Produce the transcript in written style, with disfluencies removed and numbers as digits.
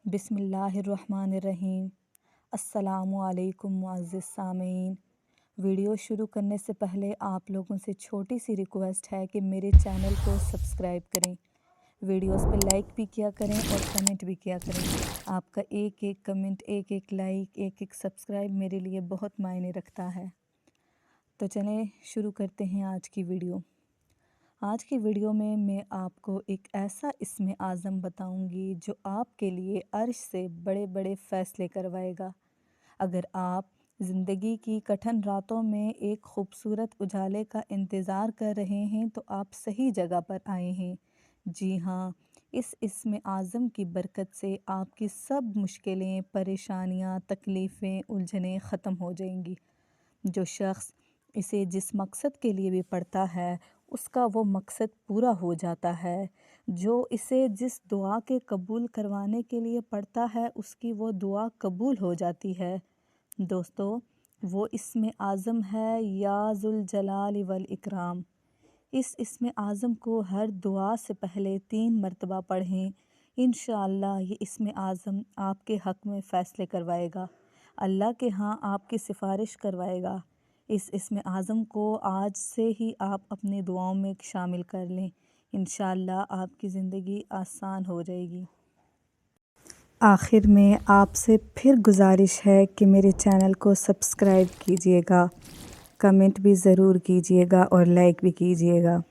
बिस्मिल्लाहिर्रहमानिर्रहीम। अस्सलामुअलैकुम मुअज़्ज़िज़ सामीन। वीडियो शुरू करने से पहले आप लोगों से छोटी सी रिक्वेस्ट है कि मेरे चैनल को सब्सक्राइब करें, वीडियोस पे लाइक भी किया करें और कमेंट भी किया करें। आपका एक एक कमेंट, एक एक लाइक, एक एक सब्सक्राइब मेरे लिए बहुत मायने रखता है। तो चलें शुरू करते हैं आज की वीडियो। आज की वीडियो में मैं आपको एक ऐसा इस्म आज़म बताऊंगी जो आपके लिए अर्श से बड़े बड़े फ़ैसले करवाएगा। अगर आप ज़िंदगी की कठिन रातों में एक खूबसूरत उजाले का इंतज़ार कर रहे हैं तो आप सही जगह पर आए हैं। जी हाँ, इस इस्म आज़म की बरकत से आपकी सब मुश्किलें, परेशानियाँ, तकलीफ़ें, उलझनें ख़त्म हो जाएंगी। जो शख्स इसे जिस मकसद के लिए भी पढ़ता है उसका वो मकसद पूरा हो जाता है। जो इसे जिस दुआ के कबूल करवाने के लिए पढ़ता है उसकी वो दुआ कबूल हो जाती है। दोस्तों, वो इस्म आज़म है या ज़ुल जलाल वल इकराम। इस इस्म आज़म को हर दुआ से पहले 3 मरतबा पढ़ें। इंशाअल्लाह ये इस्म आज़म आपके हक़ में फ़ैसले करवाएगा, अल्लाह के यहाँ आपकी सिफारिश करवाएगा। इस इस्म आज़म को आज से ही आप अपनी दुआओं में शामिल कर लें। इंशाअल्लाह आपकी ज़िंदगी आसान हो जाएगी। आखिर में आपसे फिर गुजारिश है कि मेरे चैनल को सब्सक्राइब कीजिएगा, कमेंट भी ज़रूर कीजिएगा और लाइक भी कीजिएगा।